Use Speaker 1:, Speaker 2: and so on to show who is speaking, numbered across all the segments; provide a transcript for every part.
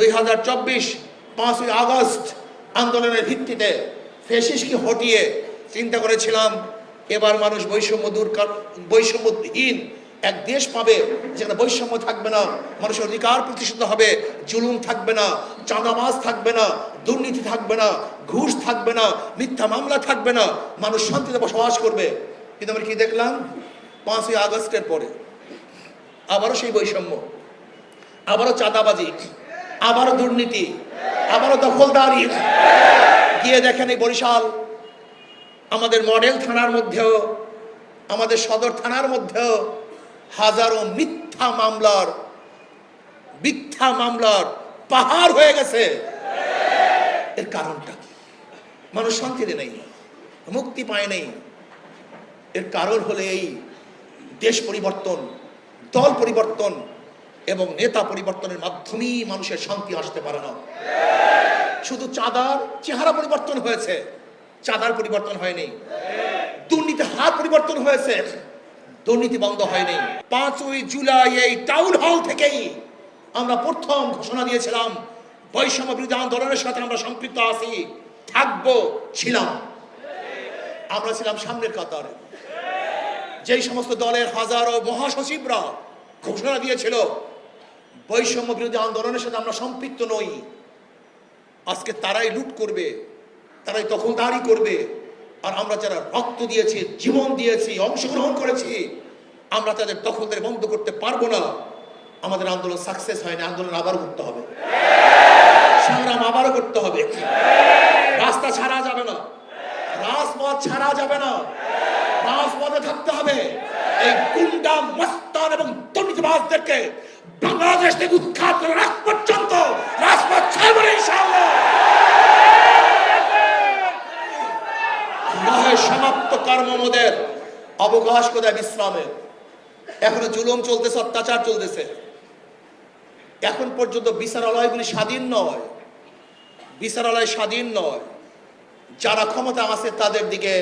Speaker 1: 2024 5ই August আন্দোলনের ভিত্তিতে ফ্যাসিস্টকে হটিয়ে চিন্তা করেছিলাম এবার মানুষ বৈষম্যহীন এক দেশ পাবে, যেখানে বৈষম্য থাকবে না, মানুষের অধিকার প্রতিষ্ঠিত হবে, জুলুম থাকবে না, চাঁদাবাজ থাকবে না, দুর্নীতি থাকবে না, ঘুষ থাকবে না, মিথ্যা মামলা থাকবে না, মানুষ শান্তিতে বসবাস করবে। কিন্তু আমরা কি দেখলাম? 5ই আগস্টের পরে আবারও সেই বৈষম্য, আবারও চাঁদাবাজি, আবারও দুর্নীতি, আবারও দখলদারি। গিয়ে দেখেন এই বরিশাল আমাদের মডেল থানার মধ্যেও, আমাদের সদর থানার মধ্যেও হাজারো মিথ্যা মামলার পাহাড় হয়ে গেছে। এর কারণটা কি? মানুষ শান্তিতে নেই, মুক্তি পায় নেই। এর কারণ হলে এই দেশ পরিবর্তন, দল পরিবর্তন এবং নেতা পরিবর্তনের মাধ্যমেই মানুষের শান্তি আসতে পারে না। শুধু চাঁদার চেহারা পরিবর্তন হয়েছে, চাঁদার পরিবর্তন হয়নি। দুর্নীতি হার পরিবর্তন হয়েছে, দুর্নীতি বন্ধ হয়নি। 5ই জুলাই এই টাউন হল থেকেই আমরা প্রথম ঘোষণা দিয়েছিলাম বৈষম্য বিরোধী আন্দোলনের সাথে আমরা সম্পৃক্ত আছি, থাকবো, ছিলাম। আমরা ছিলাম সামনের কাতারে। যেই সমস্ত দলের হাজারো মহাসচিবরা ঘোষণা দিয়েছিল বৈষম্য বিরোধী আন্দোলনের সাথে আমরা সম্পৃক্ত নই, আজকে তারাই লুট করবে, তারাই দখলদারি করবে। আর আমরা যারা রক্ত দিয়েছি, জীবন দিয়েছি, অংশগ্রহণ করেছি, আমরা তাদের দখলদারি বন্ধ করতে পারবো না। আমাদের আন্দোলন সাকসেস হয়নি, আন্দোলন আবারও করতে হবে, সংগ্রাম আবারও করতে হবে। রাস্তা ছাড়া যাবে না, রাজপথ ছাড়া যাবে না, রাজপথে থাকতে হবে। এই গুন্ডা, মস্তান এবং দুর্নীতিবাজদেরকে বাংলাদেশ থেকে উৎখাত করে রাখ পর্যন্ত রাজপথ ছাড়বে না ইনশাআল্লাহ। নহে সমাপ্ত কর্মমোদের অবকাশ কোথায় বিশ্রামের। এখনো জুলুম চলতেছে, অত্যাচার চলতেছে। এখন পর্যন্ত বিচারালয়গুলি স্বাধীন নয়, বিচারালয় স্বাধীন নয়। যারা ক্ষমতা আছে তাদের দিকে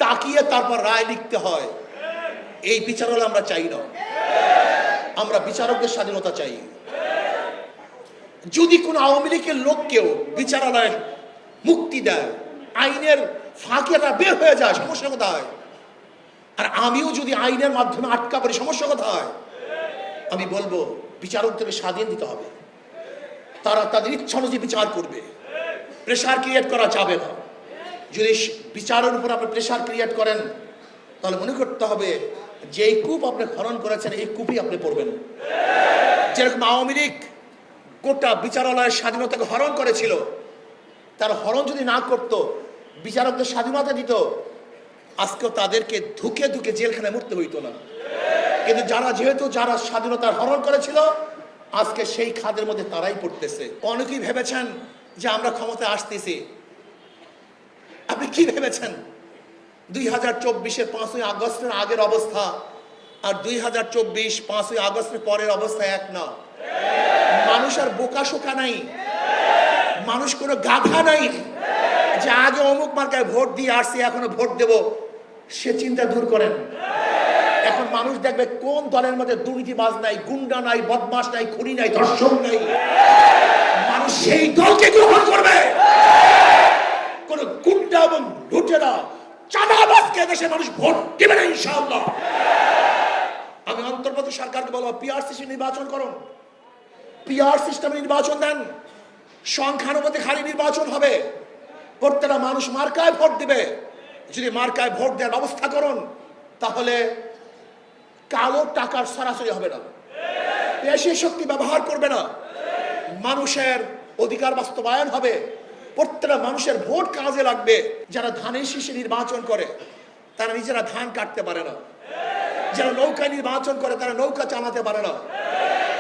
Speaker 1: তাকিয়ে তারপর রায় লিখতে হয়। এই বিচারালয় আমরা চাই না, আমরা বিচারকদের স্বাধীনতা চাই। যদি কোন আওয়ামী লীগের লোককেও বিচারালয় মুক্তি দেয়, আইনের ফাঁকিটা বের হয়ে যায়, সমস্যা কোথায়? আর আমিও যদি আইনের মাধ্যমে আটকা পড়ি, সমস্যা কোথায়? আমি বলবো বিচারকদেরকে স্বাধীন দিতে হবে, তারা তাদের ইচ্ছা অনুযায়ী বিচার করবে, প্রেশার ক্রিয়েট করা যাবে না। যদি বিচারের উপর আপনি প্রেশার ক্রিয়েট করেন তাহলে মনে করতে হবে যে এই কূপ আপনি খনন করেছেন, এই কূপই আপনি পড়বেন। যেরকম আওয়ামী লীগ গোটা বিচারালয়ের স্বাধীনতাকে হরণ করেছিল, তার হরণ যদি না করত, বিচারকদের স্বাধীনতা দিত, আজকেও তাদেরকে ধুকে ধুকে জেলখানায় মরতে হইতো না। কিন্তু যারা স্বাধীনতার হরণ করেছিল, আজকে সেই খাদের মধ্যে তারাই পড়তেছে। অনেকেই ভেবেছেন যে আমরা ক্ষমতায় আসতেছি। আপনি কি ভেবেছেন? 2024-এর 5ই আগস্টের আগের অবস্থা আর 2024 5ই আগস্টের পরের অবস্থা এক না। মানুষ আর বোকা শোকা নাই, মানুষ কোনো গাধা নাই যে আগে অমুক মার্কায় ভোট দিয়ে আসছি এখনো ভোট দেব, সে চিন্তা দূর করেন। এখন মানুষ দেখবে কোন দলের মধ্যে দুর্নীতিবাজ নাই, গুন্ডা নাই, বদমাশ নাই, খুনি নাই, ধর্ষক নাই, মানুষ সেই দলকে গ্রহণ করবে। কোন গুন্ডা এবং লুটেরা, চাঁদাবাজকে দেশে মানুষ ভোট দেবে না ইনশাআল্লাহ। আমি অন্তর্বর্তী সরকারকে বলবো পিআর সিস্টেম নির্বাচন করুন, পিআর সিস্টেমে নির্বাচন দেন, সংখ্যানুপাতে খালি নির্বাচন হবে, প্রত্যেকটা মানুষ মার্কায় ভোট দিবে। যদি মার্কায় ভোট দেওয়ার ব্যবস্থা করুন তাহলে কালো টাকার সরাসরি হবে না, পেশি শক্তি ব্যবহার করবে না, মানুষের অধিকার বাস্তবায়ন হবে, প্রত্যেকটা মানুষের ভোট কাজে লাগবে। যারা ধানের শীষে নির্বাচন করে তারা নিজেরা ধান কাটতে পারে না, যারা নৌকা নির্বাচন করে তারা নৌকা চালাতে পারে না,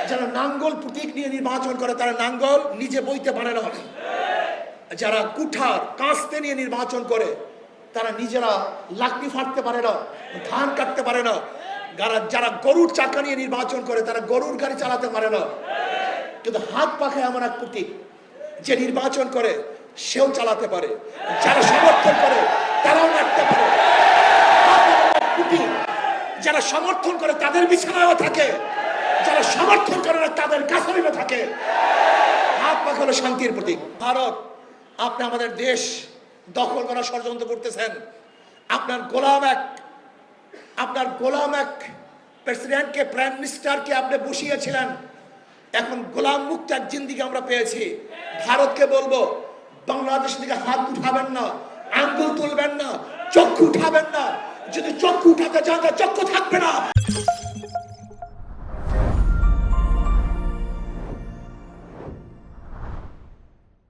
Speaker 1: যারা নাঙ্গল প্রতীক নিয়ে নির্বাচন করে তারা নাঙ্গল নিজে বইতে পারে না, যারা কুঠার কাস্তে নিয়ে নির্বাচন করে তারা নিজেরা লাকড়ি ফাটতে পারে না, ধান কাটতে পারে না, যারা গরুর চাকা নিয়ে নির্বাচন করে তারা গরুর গাড়ি চালাতে পারে না। কিন্তু হাত পাখায় এমন এক প্রতীক, যে নির্বাচন করে সেও চালাতে পারে, যারা সমর্থন করে তারাও নাড়তে পারে। যারা সমর্থন করে তাদের বিছানায়ও থাকে, যারা সমর্থন করে না তাদের কাছারিও থাকে। হাত হলো শান্তির প্রতীক। ভারত, আপনি আমাদের দেশ দখল করার ষড়যন্ত্র করতেছেন। আপনার গোলাম এক প্রেসিডেন্টকে, প্রাইম মিনিস্টারকে আপনি বসিয়েছিলেন। এখন গোলাম মুক্ত এক জিন্দিগি আমরা পেয়েছি। ভারতকে বলবো, বাংলাদেশ থেকে হাত উঠাবেন না, আঙ্গুল তুলবেন না, চক্ষু উঠাবেন না। যদি চক্ষু উঠাতে চান, চক্ষু থাকবে না।